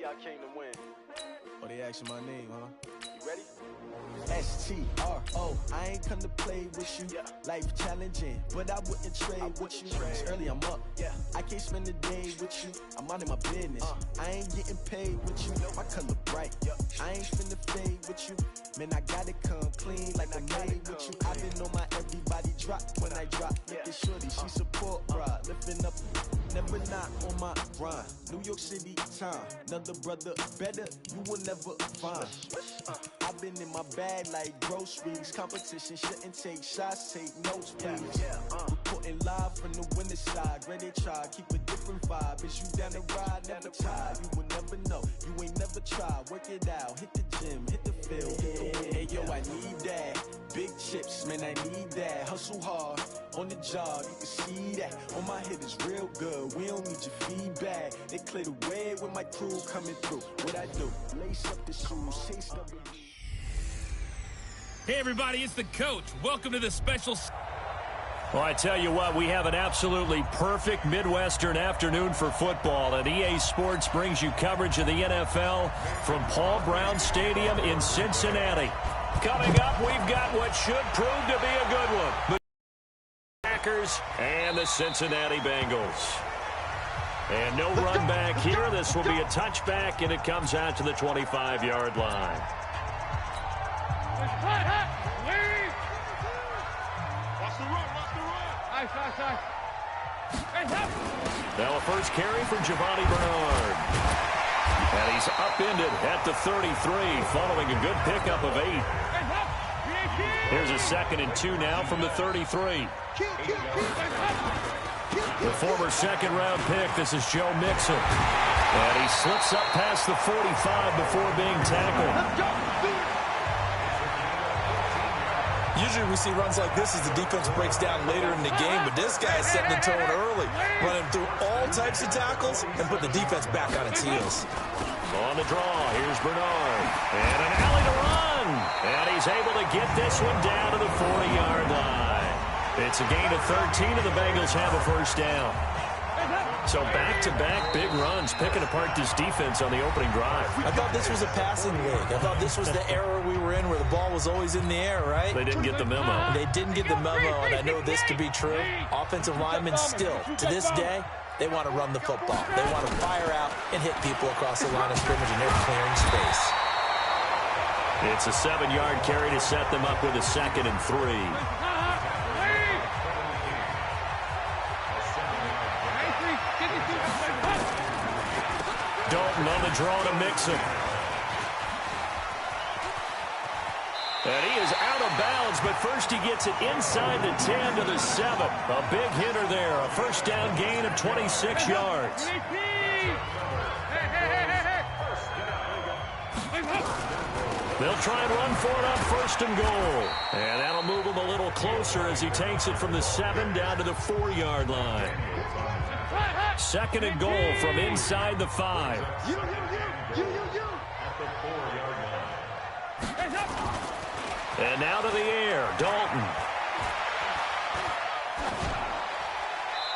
I came to win. Oh, they asking my name, huh? You ready? S-T-R-O, I ain't come to play with you. Life challenging, but I wouldn't trade with you. It's early, I'm up. I can't spend a day with you. I'm out of my business. I ain't getting paid with you. My color bright. I ain't finna fade with you. Man, I gotta come clean like I made with you. I been on my everybody drop when I drop. Look at shorty, she support ride. Lifting up, never not on my grind. New York City time, another brother better, you will never find. I've been in my bag like groceries. Competition shouldn't take shots, take notes, please. Reporting live from the winter side. Ready to try, keep a different vibe. Is you down the ride, never tired. You will never know, you ain't never tried. Work it out, hit the gym, hit the field, hit the win. Hey yo, I need that. Big chips, man, I need that. Hustle hard, on the job, you can see that. On my head is real good, we don't need your feedback. They clear the way with my crew coming through. What I do, lace up the shoes, chase up the... Hey everybody, it's the coach. Welcome to the special... Well, I tell you what, we have an absolutely perfect Midwestern afternoon for football, and EA Sports brings you coverage of the NFL from Paul Brown Stadium in Cincinnati. Coming up, we've got what should prove to be a good one. The Packers and the Cincinnati Bengals. And no run back here. This will be a touchback, and it comes out to the 25-yard line. Now a first carry for Giovanni Bernard. And he's upended at the 33 following a good pickup of 8. Here's a 2nd and 2 now from the 33. The former second-round pick, this is Joe Mixon. And he slips up past the 45 before being tackled. Usually we see runs like this as the defense breaks down later in the game, but this guy is setting the tone early, running through all types of tackles and put the defense back on its heels. On the draw, here's Bernard. And an alley to run. And he's able to get this one down to the 40-yard line. It's a gain of 13, and the Bengals have a first down. So back-to-back big runs, picking apart this defense on the opening drive. I thought this was a passing league. I thought this was the era we were in where the ball was always in the air, right? They didn't get the memo. They didn't get the memo, and I know this to be true. Offensive linemen still, to this day, they want to run the football. They want to fire out and hit people across the line of scrimmage, and they're clearing space. It's a 7-yard carry to set them up with a 2nd and 3. Dalton on the draw to Mixon. And he is out of bounds, but first he gets it inside the 10 to the 7. A big hitter there, a first down gain of 26 yards. They'll try and run for it on 1st and goal. And that'll move him a little closer as he takes it from the 7 down to the 4-yard line. 2nd and goal from inside the 5. And now to the air, Dalton.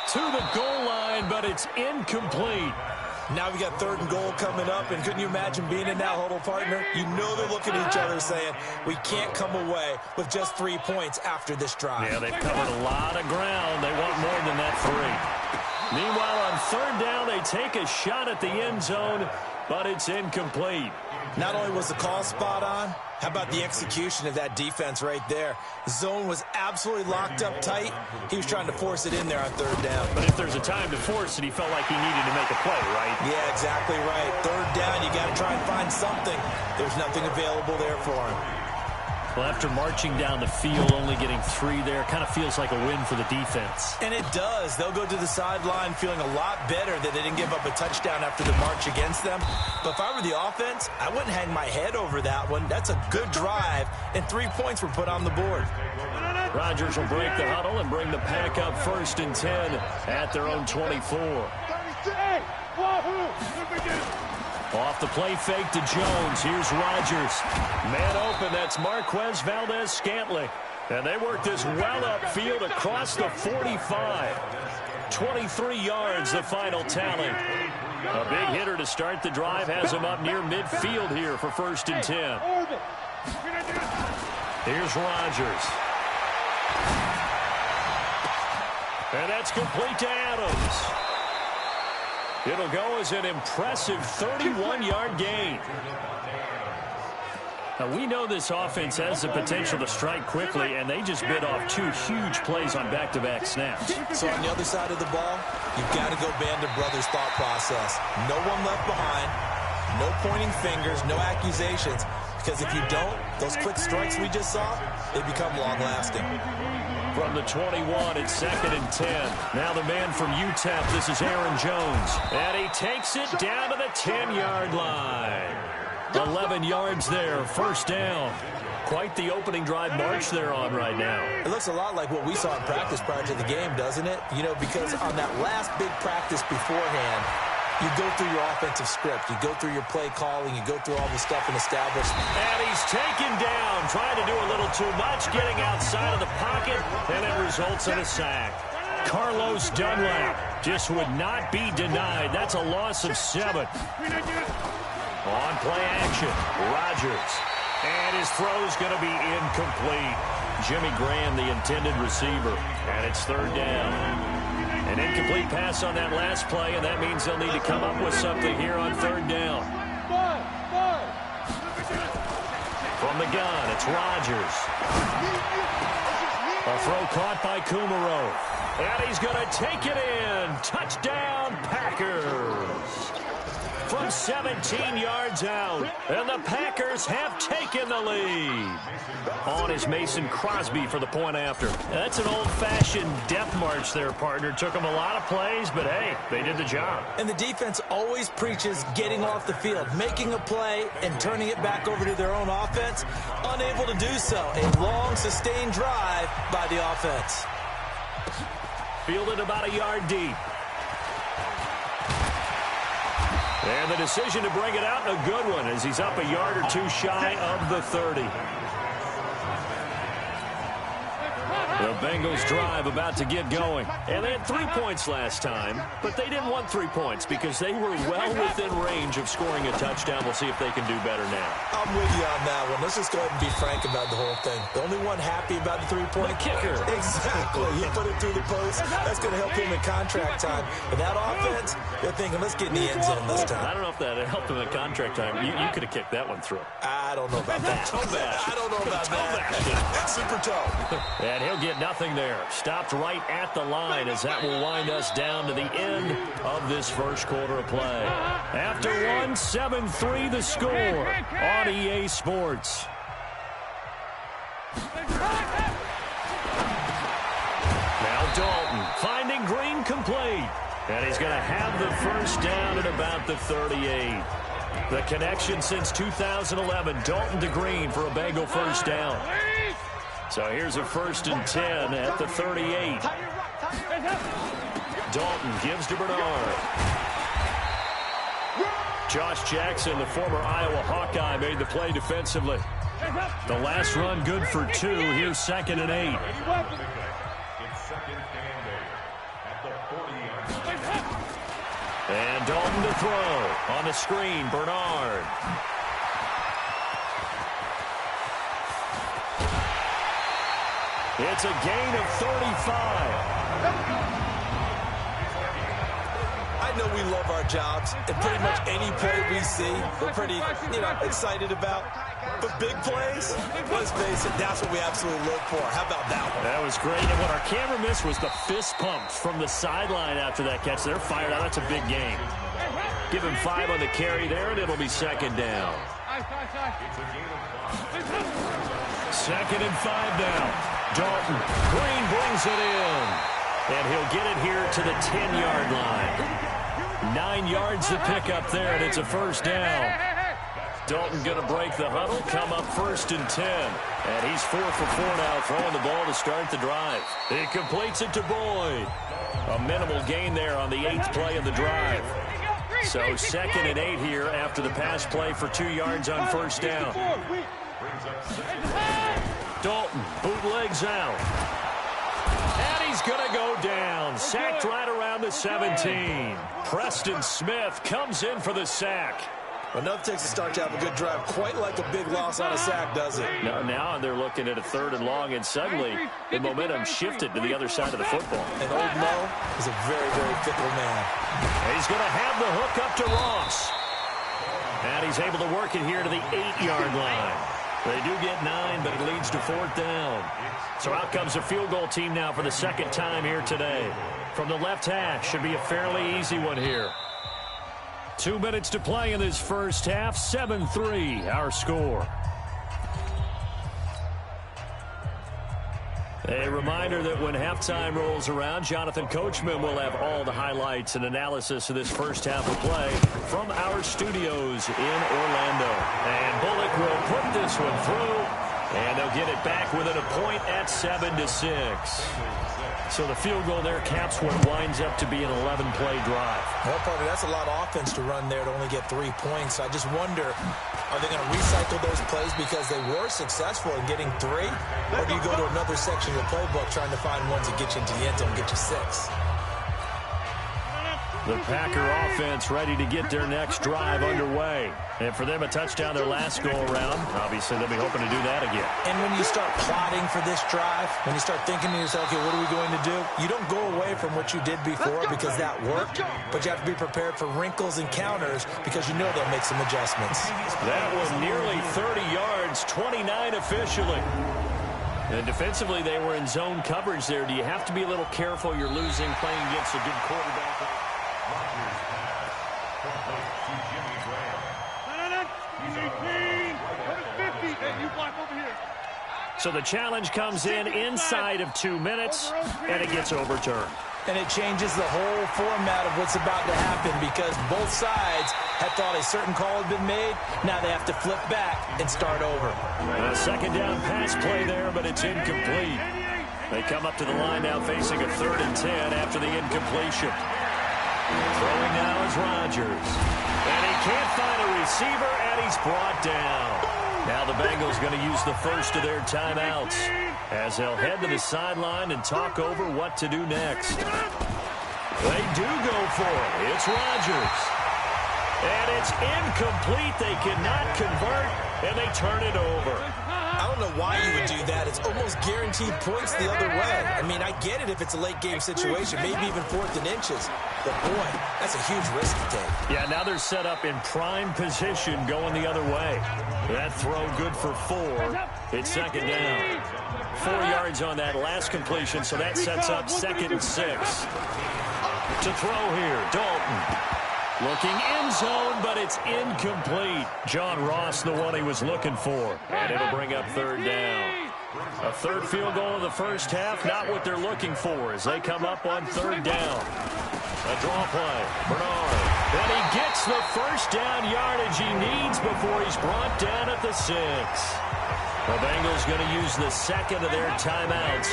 To the goal line, but it's incomplete. Now we got 3rd and goal coming up, and couldn't you imagine being in that huddle, partner? You know they're looking at each other saying, we can't come away with just 3 points after this drive. Yeah, they've covered a lot of ground. They want more than that 3. Meanwhile, on 3rd down, they take a shot at the end zone, but it's incomplete. Not only was the call spot on, how about the execution of that defense right there? Zone was absolutely locked up tight. He was trying to force it in there on 3rd down. But if there's a time to force it, he felt like he needed to make a play, right? Yeah, exactly right. 3rd down, you got to try and find something. There's nothing available there for him. Well, after marching down the field, only getting 3 there, kind of feels like a win for the defense. And it does. They'll go to the sideline feeling a lot better that they didn't give up a touchdown after the march against them. But if I were the offense, I wouldn't hang my head over that one. That's a good drive, and 3 points were put on the board. Rodgers will break the huddle and bring the Pack up 1st and 10 at their own 24. Off the play fake to Jones. Here's Rodgers. Man open, that's Marquez Valdez-Scantling. And they work this well upfield across the 45. 23 yards, the final tally. A big hitter to start the drive has him up near midfield here for 1st and 10. Here's Rodgers. And that's complete to Adams. It'll go as an impressive 31-yard gain. Now, we know this offense has the potential to strike quickly, and they just bit off 2 huge plays on back-to-back snaps. So on the other side of the ball, you've got to go Band of Brothers thought process. No one left behind, no pointing fingers, no accusations, because if you don't, those quick strikes we just saw, they become long-lasting. From the 21, it's 2nd and 10. Now the man from UTEP, this is Aaron Jones. And he takes it down to the 10-yard line. 11 yards there, 1st down. Quite the opening drive march they're on right now. It looks a lot like what we saw in practice prior to the game, doesn't it? You know, because on that last big practice beforehand, you go through your offensive script. You go through your play calling. You go through all the stuff and establish. And he's taken down, trying to do a little too much, getting outside of the pocket, and it results in a sack. Carlos Dunlap just would not be denied. That's a loss of 7. On play action, Rodgers. And his throw's going to be incomplete. Jimmy Graham, the intended receiver. And it's 3rd down. An incomplete pass on that last play, and that means they'll need to come up with something here on 3rd down. From the gun, it's Rodgers. A throw caught by Kumaro. And he's going to take it in. Touchdown, Packers. From 17 yards out, and the Packers have taken the lead. On is Mason Crosby for the point after. That's an old-fashioned death march there, partner. Took them a lot of plays, but hey, they did the job. And the defense always preaches getting off the field, making a play, and turning it back over to their own offense. Unable to do so. A long, sustained drive by the offense. Fielded about a yard deep. And the decision to bring it out, a good one, as he's up a yard or 2 shy of the 30. The Bengals drive about to get going. And they had 3 points last time, but they didn't want 3 points because they were well within range of scoring a touchdown. We'll see if they can do better now. I'm with you on that one. Let's just go ahead and be frank about the whole thing. The only one happy about the 3-point kicker. Exactly. He put it through the post. That's going to help him in contract time. But that offense, they're thinking, let's get in the end zone this time. I don't know if that helped him in contract time. You could have kicked that one through. I don't know about that. I don't know about that. Super toe. And he'll get nothing there. Stopped right at the line as that will wind us down to the end of this first quarter of play. After 1, 7-3 the score on EA Sports. Now Dalton finding Green complete. And he's going to have the first down at about the 38. The connection since 2011, Dalton to Green for a Bengal first down. So here's a 1st and 10 at the 38. Dalton gives to Bernard. Josh Jackson, the former Iowa Hawkeye, made the play defensively. The last run good for 2. Here's 2nd and 8. And Dalton to throw. On the screen, Bernard. It's a gain of 35. I know we love our jobs, and pretty much any play we see, we're pretty, excited about. But big plays, let's face it, that's what we absolutely look for. How about that one? That was great. And what our camera missed was the fist pump from the sideline after that catch. They're fired out. That's a big game. Give him 5 on the carry there, and it'll be 2nd down. 2nd and 5 now. Dalton, Green brings it in. And he'll get it here to the 10-yard line. 9 yards to pick up there, and it's a first down. Dalton going to break the huddle, come up 1st and 10. And he's 4 for 4 now, throwing the ball to start the drive. He completes it to Boyd. A minimal gain there on the 8th play of the drive. So 2nd and 8 here after the pass play for 2 yards on first down. Dalton bootlegs out. And he's he's going to go down. Sacked right around the 17. Preston Smith comes in for the sack. Enough takes a start to have a good drive, quite like a big loss on a sack, does it? Now they're looking at a 3rd and long, and suddenly the momentum shifted to the other side of the football. And old Mo is a very, very fickle man. He's going to have the hook up to Ross. And he's able to work it here to the 8-yard line. They do get 9, but it leads to 4th down. So out comes a field goal team now for the 2nd time here today. From the left hash, should be a fairly easy one here. 2 minutes to play in this first half. 7-3 our score. A reminder that when halftime rolls around, Jonathan Coachman will have all the highlights and analysis of this first half of play from our studios in Orlando. And Bullock will put this one through, and they'll get it back within a point at 7-6. So the field goal there caps what winds up to be an 11-play drive. Well, partner, that's a lot of offense to run there to only get 3 points. I just wonder, are they going to recycle those plays because they were successful in getting 3? Or do you go to another section of the playbook trying to find ones that get you into the end zone and get you 6? The Packer offense ready to get their next drive underway. And for them, a touchdown their last go-around. Obviously, they'll be hoping to do that again. And when you start plotting for this drive, when you start thinking to yourself, okay, what are we going to do? You don't go away from what you did before because that worked, but you have to be prepared for wrinkles and counters because you know they'll make some adjustments. That was nearly 30 yards, 29 officially. And defensively, they were in zone coverage there. Do you have to be a little careful? You're losing playing against a good quarterback. So the challenge comes in inside of 2 minutes, and it gets overturned. And it changes the whole format of what's about to happen because both sides had thought a certain call had been made. Now they have to flip back and start over. A 2nd down pass play there, but it's incomplete. They come up to the line now facing a 3rd and 10 after the incompletion. Throwing now is Rodgers. And he can't find a receiver, and he's brought down. Now the Bengals going to use the first of their timeouts as they'll head to the sideline and talk over what to do next. They do go for it. It's Rodgers. And it's incomplete. They cannot convert, and they turn it over. I don't know why you would do that. It's almost guaranteed points the other way. I mean, I get it if it's a late-game situation, maybe even 4th and inches. But, boy, that's a huge risk to take. Yeah, now they're set up in prime position going the other way. That throw good for 4. It's 2nd down. 4 yards on that last completion, so that sets up 2nd and 6. To throw here, Dalton. Looking in zone, but it's incomplete. John Ross, the one he was looking for. And it'll bring up 3rd down. A 3rd field goal of the first half, not what they're looking for as they come up on 3rd down. A draw play, Bernard. And he gets the first down yardage he needs before he's brought down at the 6. The Bengals going to use the 2nd of their timeouts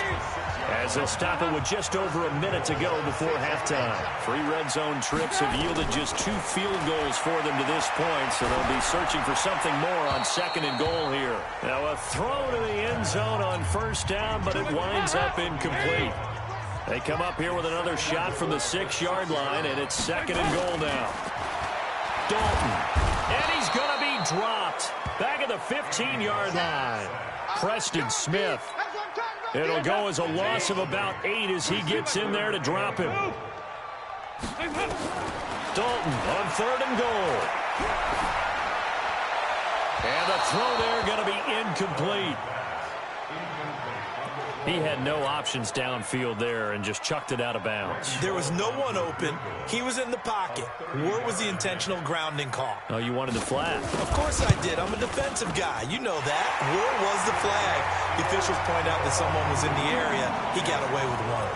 as they'll stop it with just over a minute to go before halftime. 3 red zone trips have yielded just 2 field goals for them to this point, so they'll be searching for something more on 2nd and goal here. Now a throw to the end zone on 1st down, but it winds up incomplete. They come up here with another shot from the 6-yard line, and it's 2nd and goal now. Dalton, and he's going to be dropped back at the 15-yard line. Preston Smith. It'll go as a loss of about 8 as he gets in there to drop him. Dalton on 3rd and goal. And the throw there going to be incomplete. He had no options downfield there and just chucked it out of bounds. There was no one open. He was in the pocket. Where was the intentional grounding call? Oh, you wanted the flag. Of course I did. I'm a defensive guy. You know that. Where was the flag? The officials point out that someone was in the area. He got away with one.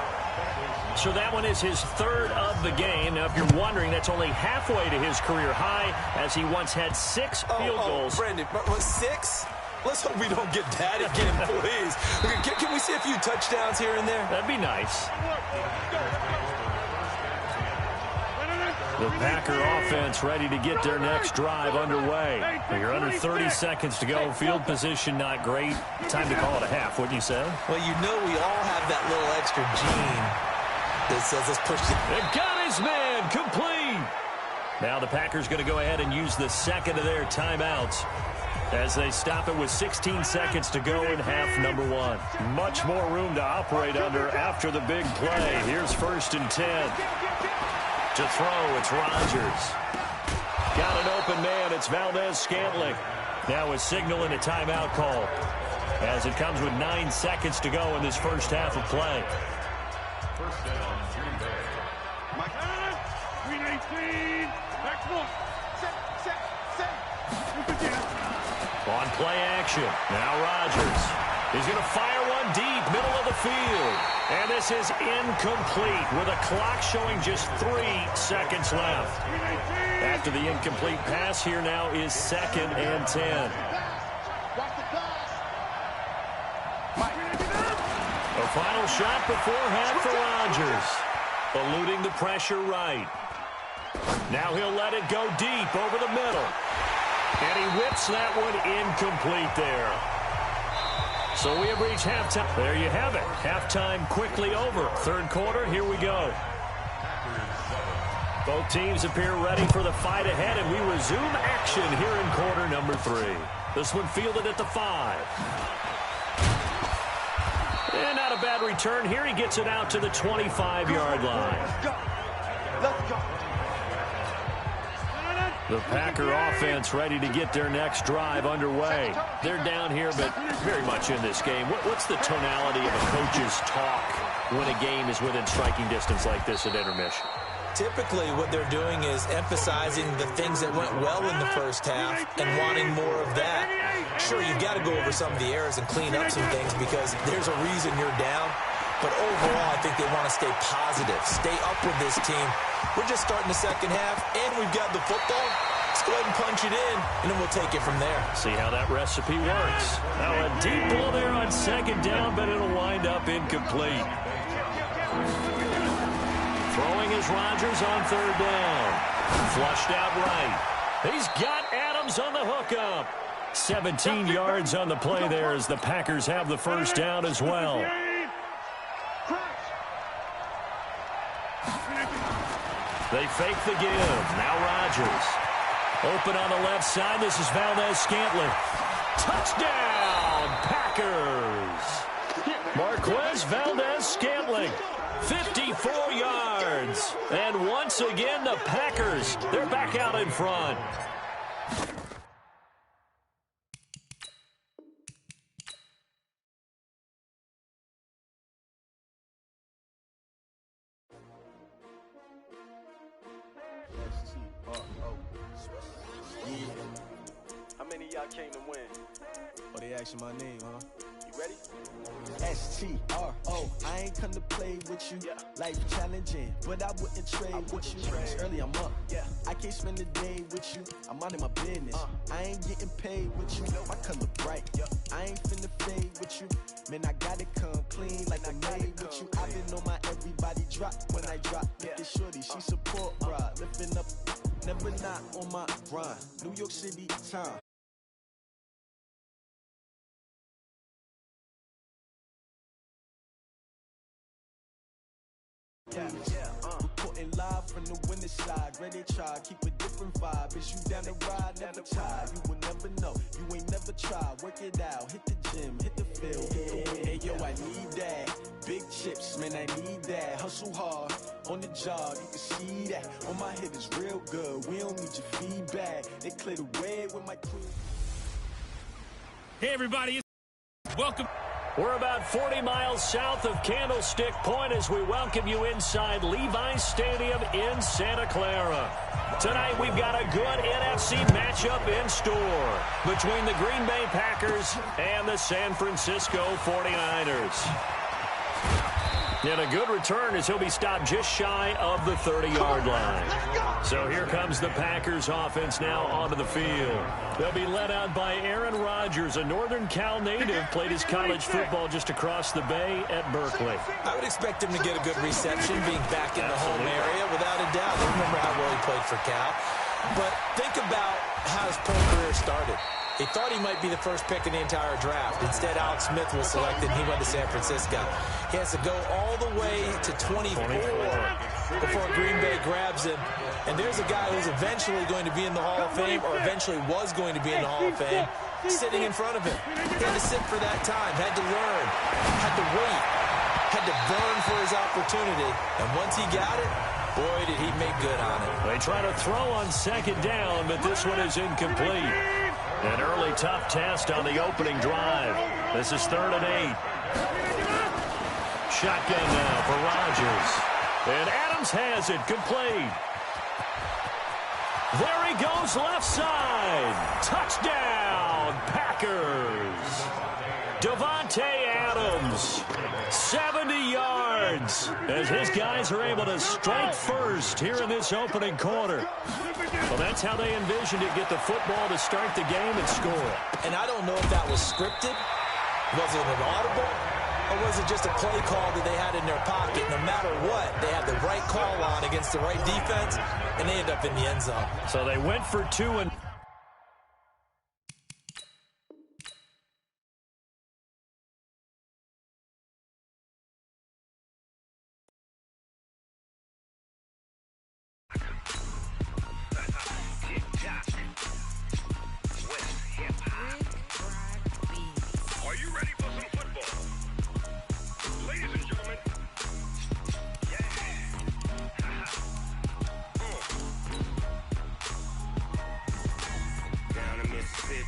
So that one is his 3rd of the game. Now, if you're wondering, that's only halfway to his career high, as he once had 6 field goals. Brandon, 6? Let's hope we don't get that again, please. Can we see a few touchdowns here and there? That'd be nice. The Packer offense ready to get their next drive underway. You're under 30 seconds to go. Field position not great. Time to call it a half, wouldn't you say? Well, you know we all have that little extra gene that says let's push it. They've got his man complete. Now the Packers going to go ahead and use the second of their timeouts as they stop it with 16 seconds to go in half number one. Much more room to operate under after the big play. Here's 1st and 10. To throw, it's Rodgers. Got an open man, it's Valdez-Scantling. Now is signaling a timeout call as it comes with 9 seconds to go in this first half of play. First down, Green Bay. Mike, 319. Back one. Set. On play action, now Rodgers. He's going to fire one deep, middle of the field. And this is incomplete with a clock showing just 3 seconds left. After the incomplete pass, here now is 2nd and 10. A final shot before half for Rodgers. Eluding the pressure right. Now he'll let it go deep over the middle. And he whips that one incomplete there. So we have reached halftime. There you have it. Halftime quickly over. Third quarter, here we go. Both teams appear ready for the fight ahead, and we resume action here in quarter number 3. This one fielded at the 5. And not a bad return here. He gets it out to the 25-yard line. Let's go. The Packer offense ready to get their next drive underway. They're down here, but very much in this game. What's the tonality of a coach's talk when a game is within striking distance like this at intermission? Typically, what they're doing is emphasizing the things that went well in the first half and wanting more of that. Sure, you've got to go over some of the errors and clean up some things because there's a reason you're down. But overall, I think they want to stay positive, stay up with this team. We're just starting the second half, and we've got the football. Let's go ahead and punch it in, and then we'll take it from there. See how that recipe works. Now a deep ball there on 2nd down, but it'll wind up incomplete. Throwing is Rodgers on 3rd down. Flushed out right. He's got Adams on the hookup. 17 yards on the play there as the Packers have the first down as well. They fake the give. Now Rodgers. Open on the left side. This is Valdez-Scantling. Touchdown, Packers. Marquez Valdez-Scantling. 54 yards. And once again, the Packers, they're back out in front. How many of y'all came to win? Oh, they asking my name, huh? You ready? S-T-R-O. I ain't come to play with you. Life challenging, but I wouldn't trade with you. It's early, I'm up. I can't spend the day with you. I'm minding my business. I ain't getting paid with you. My color bright. I ain't finna fade with you. Man, I gotta come clean like I made with you. I've been on my everybody drop when I drop. Look at shorty, she support ride. Lifting up, never not on my grind. New York City time. Reporting live from the winning side. Ready to try, keep a different vibe. Is you down the ride, never tired. You will never know, you ain't never tried. Work it out, hit the gym, hit the field. Hey yo, I need that. Big chips, man, I need that. Hustle hard, on the job, you can see that. On my head is real good, we don't need your feedback. They clear the way with my crew. Hey everybody, welcome. We're about 40 miles south of Candlestick Point as we welcome you inside Levi's Stadium in Santa Clara. Tonight we've got a good NFC matchup in store between the Green Bay Packers and the San Francisco 49ers. And a good return as he'll be stopped just shy of the 30-yard line. So here comes the Packers offense now onto the field. They'll be led out by Aaron Rodgers, a Northern Cal native, played his college football just across the bay at Berkeley. I would expect him to get a good reception being back in the home area, without a doubt. I remember how well he played for Cal. But think about how his pro career started. He thought he might be the first pick in the entire draft. Instead, Alex Smith was selected, and he went to San Francisco. He has to go all the way to 24 before Green Bay grabs him. And there's a guy who's eventually going to be in the Hall of Fame, or eventually was going to be in the Hall of Fame, sitting in front of him. He had to sit for that time, had to learn, had to wait, had to burn for his opportunity. And once he got it, boy, did he make good on it. They try to throw on second down, but this one is incomplete. An early tough test on the opening drive. This is 3rd and 8. Shotgun now for Rodgers. And Adams has it complete. There he goes left side. Touchdown, Packers. Davante Adams, 70 yards, as his guys are able to strike first here in this opening quarter. Well, that's how they envisioned it, get the football to start the game and score. And I don't know if that was scripted, was it an audible, or was it just a play call that they had in their pocket? No matter what, they had the right call on against the right defense, and they end up in the end zone. So they went for 2 and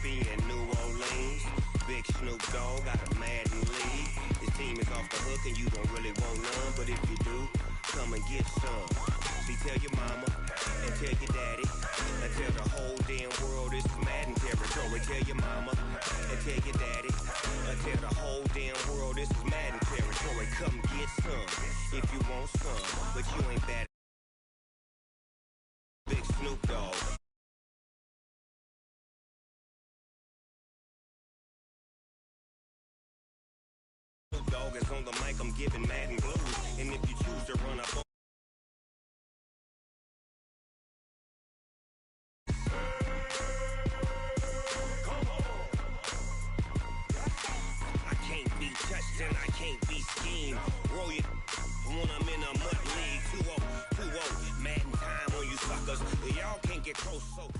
and New Orleans. Big Snoop Dogg got a Madden league. His team is off the hook and you don't really want none, but if you do, come and get some. See, tell your mama and tell your daddy and tell the whole damn world this is Madden territory. Tell your mama and tell your daddy and tell the whole damn world this is Madden territory. Come get some if you want some, but you ain't that Big Snoop Dogg. Dog is on the mic, I'm giving Madden blues. And if you choose to run up on I can't be touched and I can't be schemed. Roll it when I'm in a mud league. 2-0, Madden time on you suckers. Y'all can't get close, so.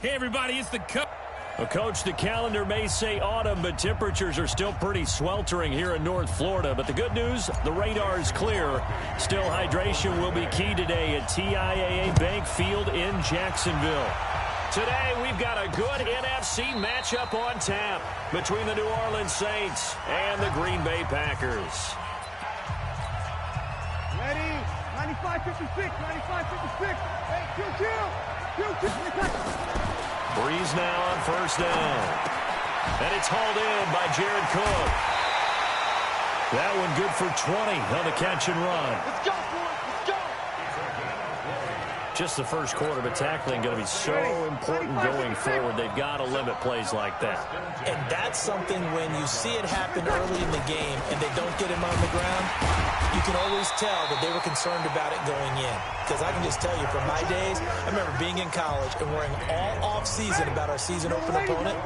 Hey, everybody, it's the coach. Well, Coach, the calendar may say autumn, but temperatures are still pretty sweltering here in North Florida. But the good news, the radar is clear. Still, hydration will be key today at TIAA Bank Field in Jacksonville. Today, we've got a good NFC matchup on tap between the New Orleans Saints and the Green Bay Packers. Ready? 95-56, 95-56. Hey, kill. Breeze now on first down. And it's hauled in by Jared Cook. That one good for 20 on the catch and run. Let's go, boys. Let's go. Just the first quarter, but tackling going to be so important going forward. They've got to limit plays like that. And that's something when you see it happen early in the game and they don't get him on the ground, you can always tell that they were concerned about it going in. Because I can just tell you from my days, I remember being in college and worrying all off-season about our season open opponent,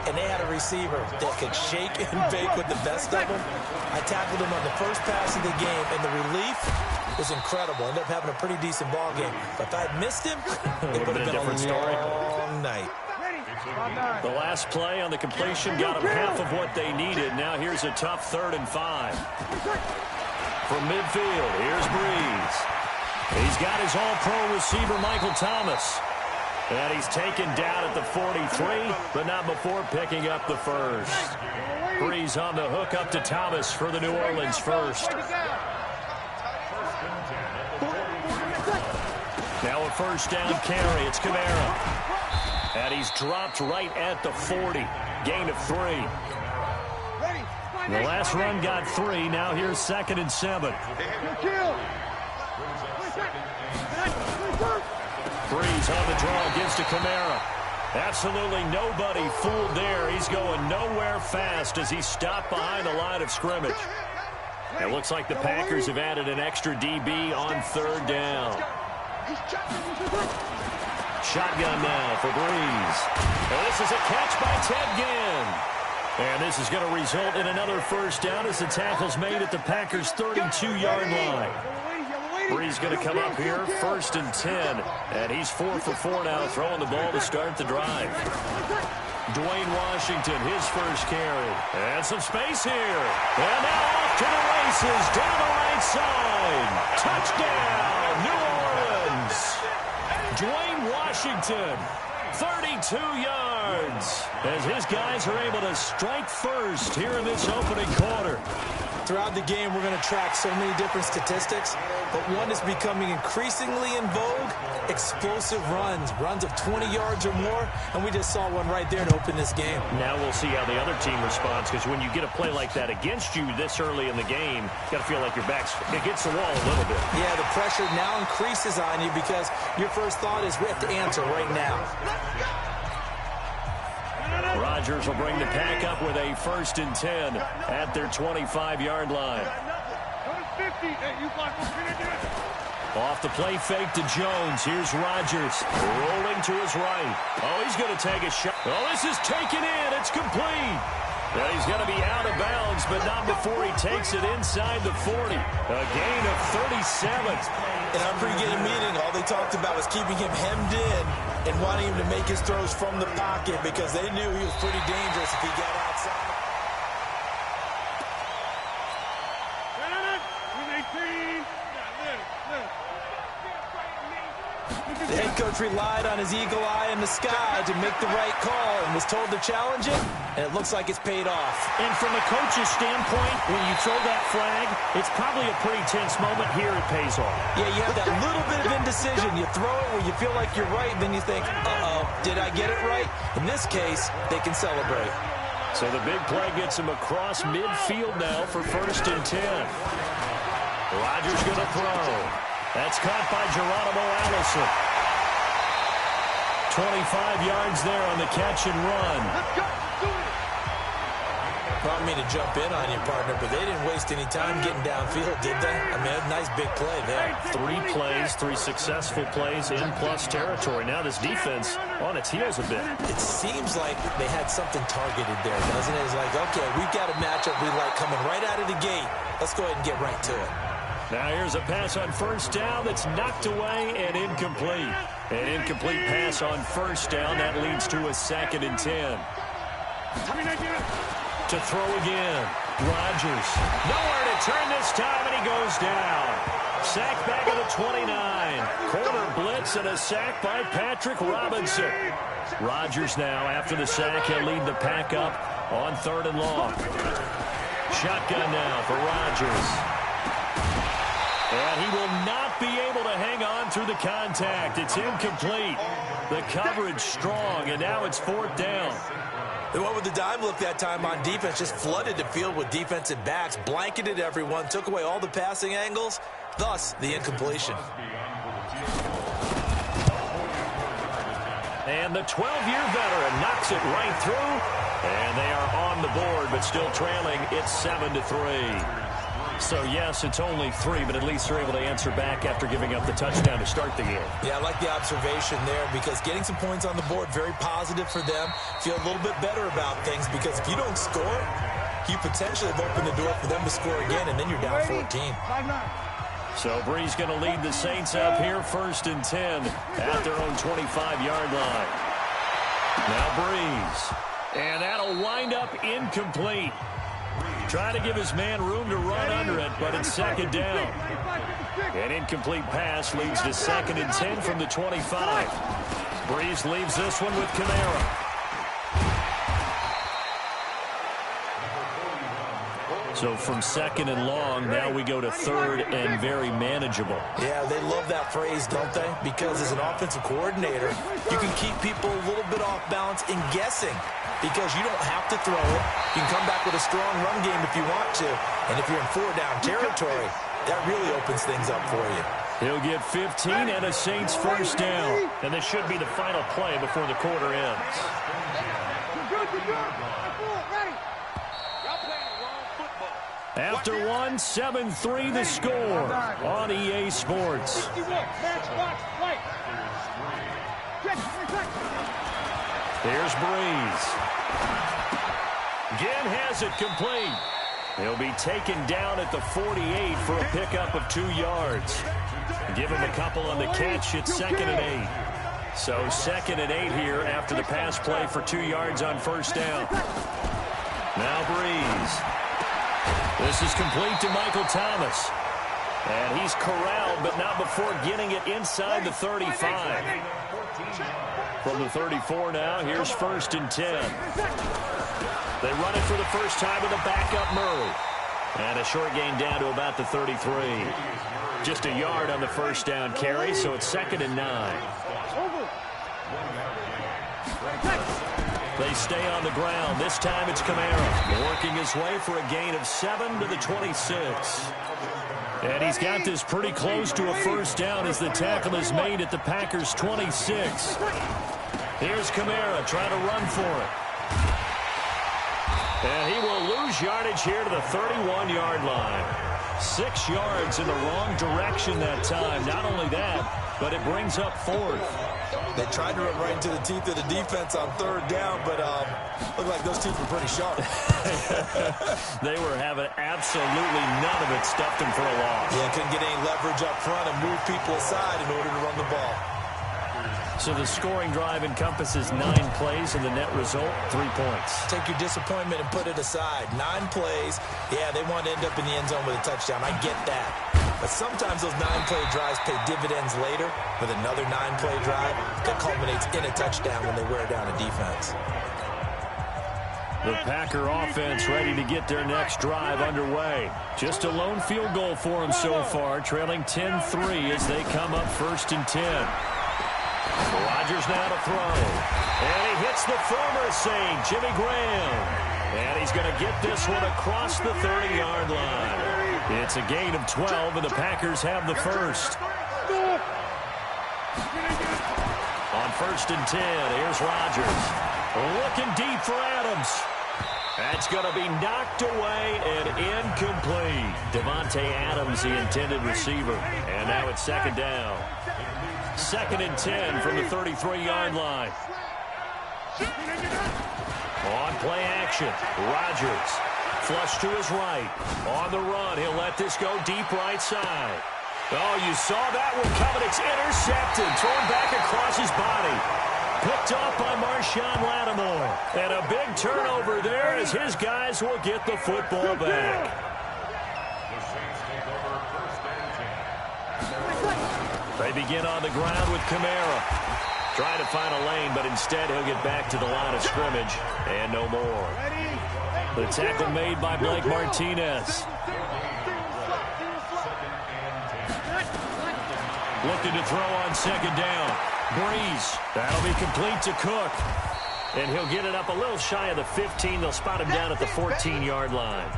and they had a receiver that could shake and bake with the best of them. I tackled him on the first pass of the game, and the relief was incredible. Ended up having a pretty decent ball game. But if I had missed him, it would have been a different story. long night. The last play on the completion got them half of what they needed. Now here's a tough 3rd and 5. From midfield, here's Breeze. He's got his all-pro receiver, Michael Thomas. And he's taken down at the 43, but not before picking up the first. Breeze on the hook up to Thomas for the New Orleans first. Now a first down carry. It's Kamara. And he's dropped right at the 40. Gain of 3. The last run got 3. Now here's 2nd and 7. Breeze on the draw, gives to Kamara. Absolutely nobody fooled there. He's going nowhere fast as he stopped behind the line of scrimmage. It looks like the Packers have added an extra DB on 3rd down. Shotgun now for Breeze. And this is a catch by Ted Ginn. And this is going to result in another 1st down as the tackle's made at the Packers' 32-yard line. Breeze going to come up here, 1st and 10. And he's 4 for 4 now, throwing the ball to start the drive. Dwayne Washington, his first carry. And some space here. And now off to the races, down the right side. Touchdown, New Orleans. Dwayne Washington, 32 yards. As his guys are able to strike first here in this opening quarter. Throughout the game, we're going to track so many different statistics, but one is becoming increasingly in vogue: explosive runs of 20 yards or more, and we just saw one right there to open this game. Now we'll see how the other team responds, because when you get a play like that against you this early in the game, you got to feel like your back's against the wall a little bit. Yeah, the pressure now increases on you because your first thought is we have to answer right now. Rodgers will bring the Pack up with a 1st and 10 at their 25-yard line. Off the play fake to Jones. Here's Rodgers rolling to his right. Oh, he's going to take a shot. Oh, this is taken in. It's complete. Well, he's going to be out of bounds, but not before he takes it inside the 40. A gain of 37. In our pregame meeting, all they talked about was keeping him hemmed in and wanting him to make his throws from the pocket because they knew he was pretty dangerous if he got outside. The head coach relied on his eagle eye in the sky to make the right call and was told to challenge it, and it looks like it's paid off. And from a coach's standpoint, when you throw that flag, it's probably a pretty tense moment. Here it pays off. Yeah, you have that little bit of indecision. You throw it where you feel like you're right, and then you think, uh-oh, did I get it right? In this case, they can celebrate. So the big play gets him across midfield now for 1st and 10. Rodgers going to throw. That's caught by Geronimo Allison. 25 yards there on the catch and run. Brought me to jump in on you, partner, but they didn't waste any time getting downfield, did they? I mean, a nice big play there. 3 plays, 3 successful plays in plus territory. Now this defense on its heels a bit. It seems like they had something targeted there, doesn't it? It's like, okay, we've got a matchup we like coming right out of the gate. Let's go ahead and get right to it. Now here's a pass on 1st down that's knocked away and incomplete. An incomplete pass on 1st down. That leads to a 2nd and 10. To throw again. Rodgers. Nowhere to turn this time, and he goes down. Sack back at the 29. Corner blitz and a sack by Patrick Robinson. Rodgers now, after the sack, he'll lead the Pack up on 3rd and long. Shotgun now for Rodgers. And he will not be able to hang on through the contact. It's incomplete. The coverage strong, and now it's 4th down. They went with the dime look that time on defense, just flooded the field with defensive backs, blanketed everyone, took away all the passing angles, thus the incompletion. And the 12-year veteran knocks it right through, and they are on the board, but still trailing. It's 7-3. So, yes, it's only 3, but at least they're able to answer back after giving up the touchdown to start the game. Yeah, I like the observation there because getting some points on the board, very positive for them. Feel a little bit better about things because if you don't score, you potentially have opened the door for them to score again, and then you're down 14. So Breeze going to lead the Saints up here, 1st and 10 at their own 25-yard line. Now Breeze. And that'll wind up incomplete. Trying to give his man room to run under it, but it's 2nd down. An incomplete pass leads to 2nd and 10 from the 25. Breeze leaves this one with Kamara. So from 2nd and long, now we go to 3rd and very manageable. Yeah, they love that phrase, don't they? Because as an offensive coordinator, you can keep people a little bit off off balance and guessing because you don't have to throw it. You can come back with a strong run game if you want to. And if you're in 4-down territory, that really opens things up for you. He'll get 15 and a Saints first down. And this should be the final play before the quarter ends. After one, 7-3 the score on EA Sports. Here's Breeze. Again has it complete. He'll be taken down at the 48 for a pickup of 2 yards. Give him a couple on the catch. It's 2nd and 8. So 2nd and 8 here after the pass play for 2 yards on first down. Now Breeze. This is complete to Michael Thomas. And he's corralled, but not before getting it inside the 35. From the 34 now, here's 1st and 10. They run it for the first time with a backup Murray. And a short gain down to about the 33. Just a yard on the first down carry, so it's 2nd and 9. They stay on the ground. This time it's Kamara working his way for a gain of 7 to the 26. And he's got this pretty close to a first down as the tackle is made at the Packers' 26. Here's Kamara trying to run for it. And he will lose yardage here to the 31-yard line. 6 yards in the wrong direction that time. Not only that, but it brings up 4th. They tried to run right into the teeth of the defense on 3rd down, but looked like those teeth were pretty sharp. They were having absolutely none of it, stuffed them for a loss. Yeah, couldn't get any leverage up front and move people aside in order to run the ball. So the scoring drive encompasses 9 plays, and the net result, 3 points. Take your disappointment and put it aside. 9 plays. Yeah, they want to end up in the end zone with a touchdown. I get that. But sometimes those 9-play drives pay dividends later with another 9-play drive that culminates in a touchdown when they wear down a defense. The Packer offense ready to get their next drive underway. Just a lone field goal for them so far, trailing 10-3 as they come up 1st and 10. Rodgers now to throw. And he hits the former Saint, Jimmy Graham. And he's going to get this one across the 30-yard line. It's a gain of 12, and the Packers have the first. On 1st and 10, here's Rodgers. Looking deep for Adams. That's going to be knocked away and incomplete. Devontae Adams, the intended receiver. And now it's 2nd down. 2nd and 10 from the 33-yard line. On play action, Rodgers. Flush to his right. On the run, he'll let this go deep right side. Oh, you saw that one coming. It's intercepted. Thrown back across his body. Picked off by Marshawn Lattimore. And a big turnover there as his guys will get the football back. They begin on the ground with Kamara. Trying to find a lane, but instead he'll get back to the line of scrimmage. And no more. The tackle made by Blake Martinez. Looking to throw on 2nd down. Breeze. That'll be complete to Cook. And he'll get it up a little shy of the 15. They'll spot him down at the 14-yard line.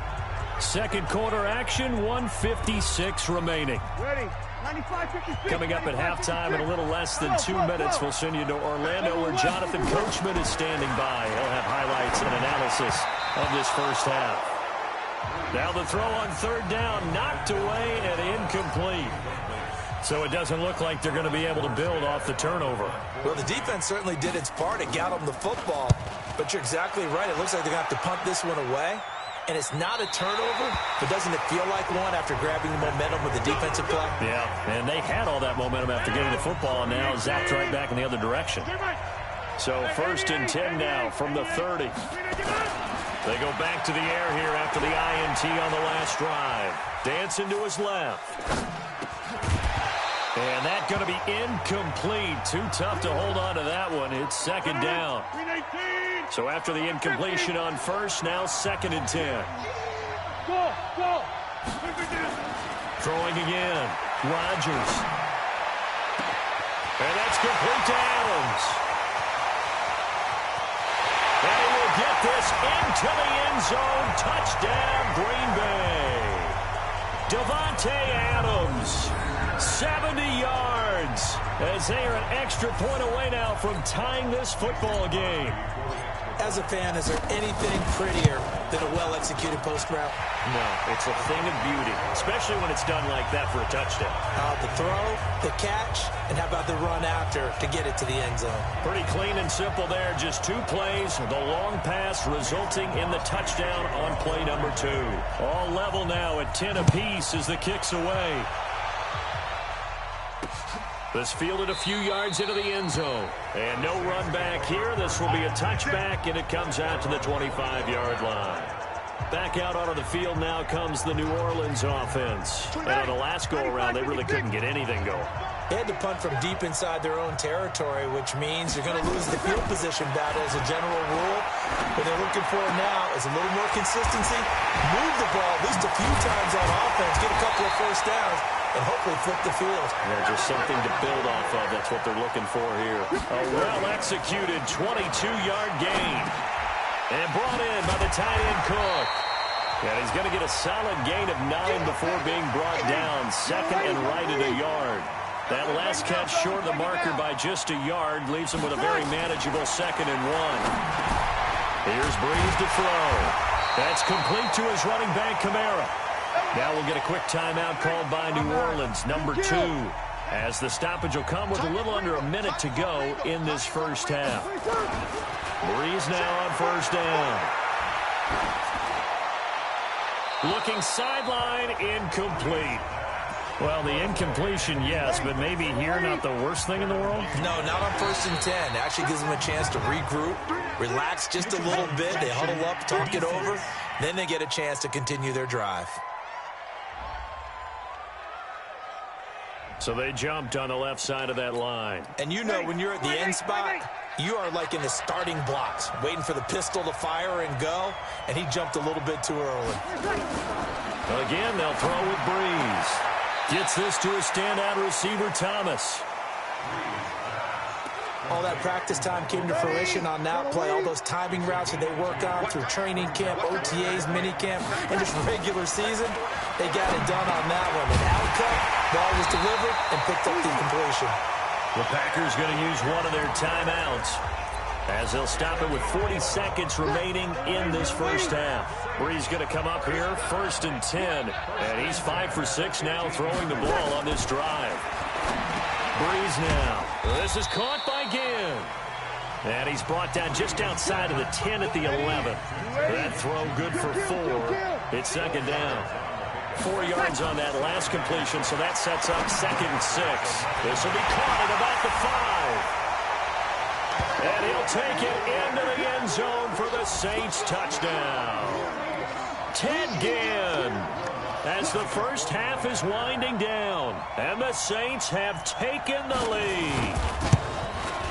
Second quarter action, 1:56 remaining. Ready. 95-56. Coming up at halftime in a little less than 2 minutes, we'll send you to Orlando where Jonathan Coachman is standing by. He'll have highlights and analysis of this first half. Now the throw on 3rd down, knocked away and incomplete. So it doesn't look like they're going to be able to build off the turnover. Well, the defense certainly did its part. It got them the football. But you're exactly right. It looks like they're going to have to punt this one away. And it's not a turnover, but doesn't it feel like one after grabbing the momentum with the defensive play? Yeah, and they had all that momentum after getting the football, and now zapped right back in the other direction. So 1st and 10 now from the 30. They go back to the air here after the INT on the last drive. Dancing to his left. And that's going to be incomplete. Too tough to hold on to that one. It's 2nd down. So after the incompletion on 1st, now 2nd and 10. Go. Throwing again. Rodgers. And that's complete to Adams. get this into the end zone. Touchdown, Green Bay. Davante Adams, 70 yards, as they are an extra point away now from tying this football game. As a fan, is there anything prettier than a well-executed post route? No, it's a thing of beauty, especially when it's done like that for a touchdown. The throw, the catch, and how about the run after to get it to the end zone? Pretty clean and simple there. Just 2 plays, the long pass resulting in the touchdown on play number 2. All level now at 10 apiece as the kick's away. This fielded a few yards into the end zone. And no run back here. This will be a touchback, and it comes out to the 25-yard line. Back out onto the field now comes the New Orleans offense. And on the last go-around, they really couldn't get anything going. They had to punt from deep inside their own territory, which means you're going to lose the field position battle as a general rule. What they're looking for now is a little more consistency, move the ball at least a few times on offense, get a couple of first downs, and hopefully flip the field. Yeah, just something to build off of. That's what they're looking for here. A well-executed 22-yard gain. And brought in by the tight end Cook. And he's going to get a solid gain of 9 before being brought down. Second and right at a yard. That last catch short of the marker by just a yard leaves him with a very manageable 2nd and 1. Here's Breeze to throw. That's complete to his running back, Kamara. Now we'll get a quick timeout called by New Orleans, number 2, as the stoppage will come with a little under a minute to go in this first half. Breeze now on first down. Looking sideline, incomplete. Well, the incompletion, yes, but maybe here not the worst thing in the world? No, not on 1st and 10. It actually gives them a chance to regroup, relax just a little bit. They huddle up, talk it over. Then they get a chance to continue their drive. So they jumped on the left side of that line. And you know when you're at the end spot, you are like in the starting blocks, waiting for the pistol to fire and go, and he jumped a little bit too early. Again, they'll throw with Breeze. Gets this to a standout receiver, Thomas. All that practice time came to fruition on that play. All those timing routes that they work on through training camp, OTAs, mini camp, and just regular season, they got it done on that one. An outcome, ball was delivered, and picked up the completion. The Packers going to use one of their timeouts as they'll stop it with 40 seconds remaining in this first half. Breeze going to come up here, 1st and 10, and he's 5 for 6 now throwing the ball on this drive. Breeze now. This is caught by Ginn. And he's brought down just outside of the 10 at the 11. That throw good for 4. It's 2nd down. 4 yards on that last completion, so that sets up 2nd and 6. This will be caught at about the 5. And he'll take it into the end zone for the Saints touchdown. Ted Ginn, as the first half is winding down, and the Saints have taken the lead.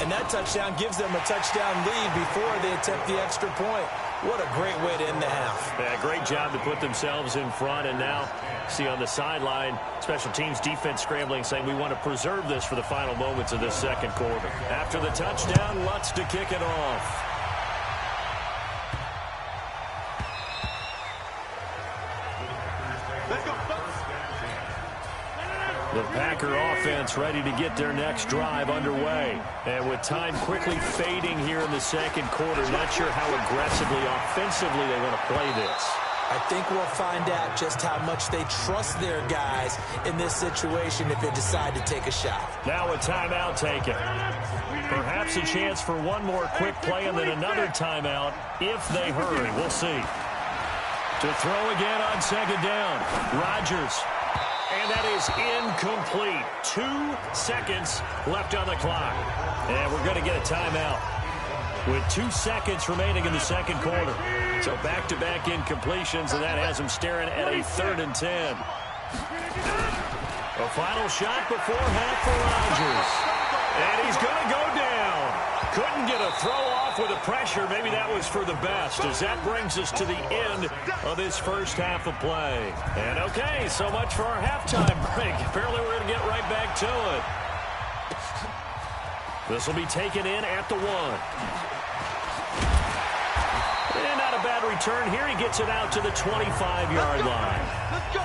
And that touchdown gives them a touchdown lead before they attempt the extra point. What a great way to end the half. Yeah, great job to put themselves in front, and now see on the sideline, special teams defense scrambling, saying we want to preserve this for the final moments of this second quarter. After the touchdown, Lutz to kick it off. The Packer offense ready to get their next drive underway. And with time quickly fading here in the second quarter, not sure how aggressively, offensively they want to play this. I think we'll find out just how much they trust their guys in this situation if they decide to take a shot. Now a timeout taken. Perhaps a chance for one more quick play and then another timeout if they hurry. We'll see. To throw again on 2nd down. Rodgers. And that is incomplete. 2 seconds left on the clock. And we're going to get a timeout with 2 seconds remaining in the second quarter. So back-to-back incompletions, and that has him staring at a 3rd and 10. A final shot before half for Rodgers. And he's going to go down. Couldn't get a throw off with the pressure. Maybe that was for the best, as that brings us to the end of this first half of play. And okay, so much for our halftime break. Apparently we're going to get right back to it. This will be taken in at the 1. return here. He gets it out to the 25-yard line. Let's go.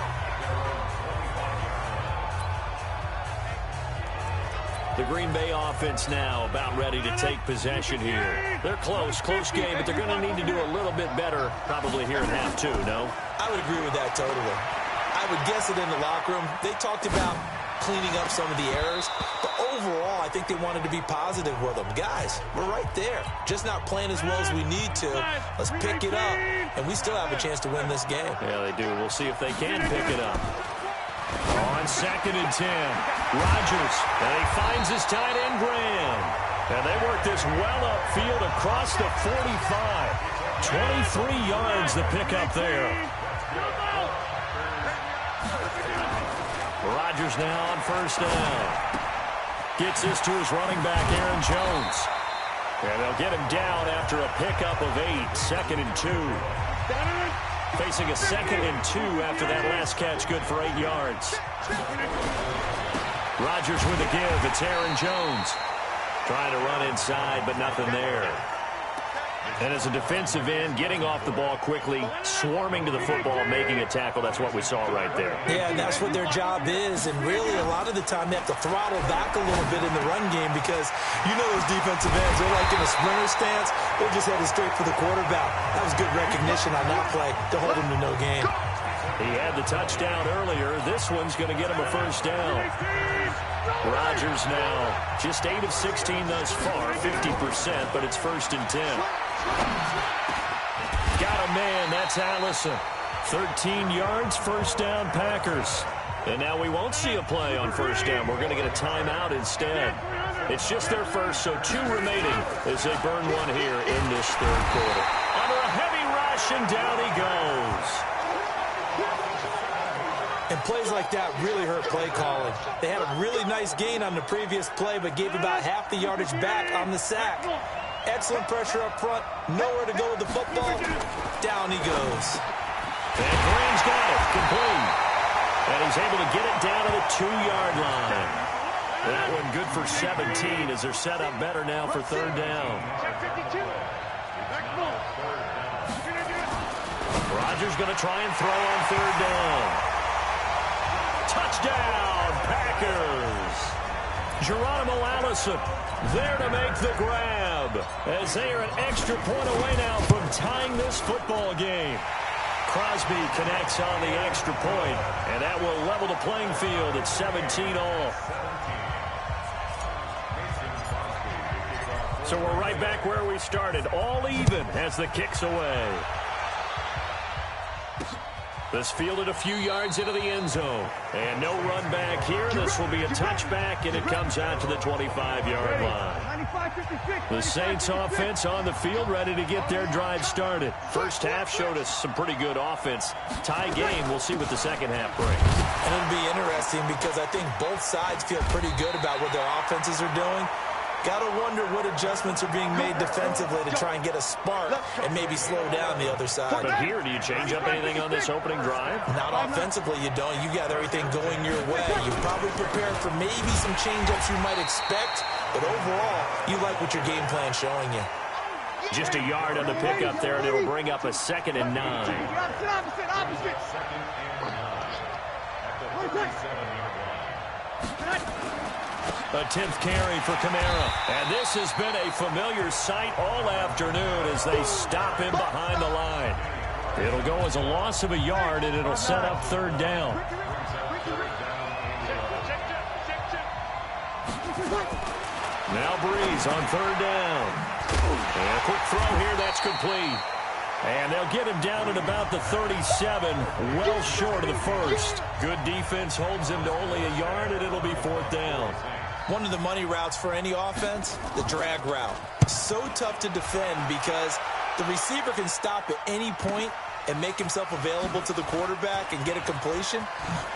The Green Bay offense now about ready to take possession here. They're close game, but they're going to need to do a little bit better probably here in half two, no? I would agree with that totally. I would guess it in the locker room. They talked about cleaning up some of the errors, but overall, I think they wanted to be positive with them. Guys, we're right there. Just not playing as well as we need to. Let's pick it up, and we still have a chance to win this game. Yeah, they do. We'll see if they can pick it up. On 2nd and 10, Rodgers, and he finds his tight end, Graham. And they work this well upfield across the 45. 23 yards the pickup there. Rodgers now on 1st down. Gets this to his running back, Aaron Jones. And they'll get him down after a pickup of 8, 2nd and 2. Facing a 2nd and 2 after that last catch, good for 8 yards. Rodgers with a give. It's Aaron Jones. Trying to run inside, but nothing there. And as a defensive end, getting off the ball quickly, swarming to the football, making a tackle, that's what we saw right there. Yeah, and that's what their job is. And really, a lot of the time, they have to throttle back a little bit in the run game because you know those defensive ends, they're like in a sprinter stance. They're just headed straight for the quarterback. That was good recognition on that play to hold him to no gain. He had the touchdown earlier. This one's going to get him a 1st down. Rodgers now just 8 of 16 thus far, 50%, but it's 1st and 10. Got a man, that's Allison. 13 yards, 1st down, Packers. And now we won't see a play on 1st down. We're going to get a timeout instead. It's just their first, so 2 remaining as they burn one here in this 3rd quarter. Under a heavy rush, and down he goes. And plays like that really hurt play calling. They had a really nice gain on the previous play, but gave about half the yardage back on the sack. Excellent pressure up front. Nowhere to go with the football. Down he goes. And Graham's got it. Complete. And he's able to get it down to the 2-yard line. That one good for 17 as they're set up better now for 3rd down. Rodgers going to try and throw on 3rd down. Touchdown, Packers. Geronimo Allison there to make the grab as they are an extra point away now from tying this football game. Crosby connects on the extra point, and that will level the playing field at 17 all. So we're right back where we started, all even as the kick's away. This fielded a few yards into the end zone. And no run back here. This will be a touchback, and it comes out to the 25-yard line. The Saints offense on the field, ready to get their drive started. First half showed us some pretty good offense. Tie game. We'll see what the second half brings. And it'll be interesting because I think both sides feel pretty good about what their offenses are doing. Got to wonder what adjustments are being made defensively to try and get a spark and maybe slow down the other side. But here, do you change up anything on this opening drive? Not offensively, you don't. You got everything going your way. You're probably prepared for maybe some change-ups you might expect, but overall, you like what your game plan's showing you. Just a yard on the pickup there, and it'll bring up a 2nd and 9. Opposite. A 10th carry for Kamara. And this has been a familiar sight all afternoon as they stop him behind the line. It'll go as a loss of a yard, and it'll set up 3rd down. Now Breeze on 3rd down. And a quick throw here, that's complete. And they'll get him down at about the 37, well short of the 1st. Good defense holds him to only a yard, and it'll be 4th down. One of the money routes for any offense, the drag route. So tough to defend because the receiver can stop at any point and make himself available to the quarterback and get a completion.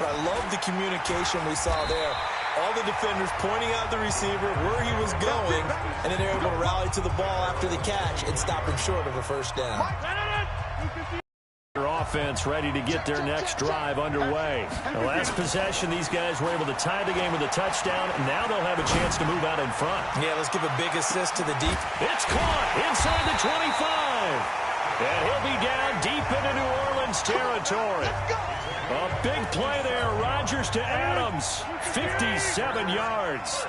But I love the communication we saw there. All the defenders pointing out the receiver, where he was going, and then they're able to rally to the ball after the catch and stop him short of a 1st down. Their offense ready to get their next drive underway. The last possession, these guys were able to tie the game with a touchdown, and now they'll have a chance to move out in front. Yeah, let's give a big assist to the deep. It's caught inside the 25. And he'll be down deep into New Orleans territory. A big play there. Rodgers to Adams. 57 yards.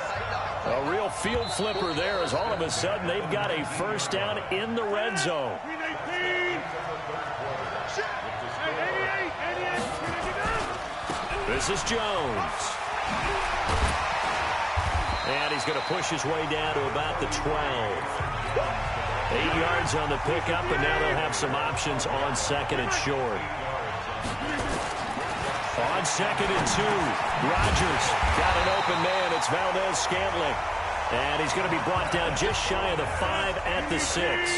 A real field flipper there as all of a sudden they've got a first down in the red zone. This is Jones. And he's going to push his way down to about the 12. 8 yards on the pickup, and now they'll have some options on second and short. On second and 2, Rodgers got an open man. It's Valdez-Scantling. And he's going to be brought down just shy of the 5 at the 6.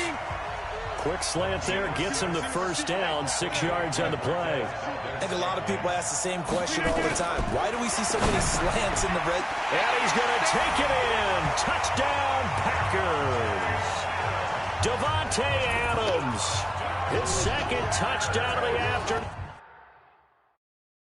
Quick slant there, gets him the first down, 6 yards on the play. I think a lot of people ask the same question all the time. Why do we see so many slants in the red? And he's going to take it in. Touchdown, Packers. Davante Adams, his second touchdown of the afternoon.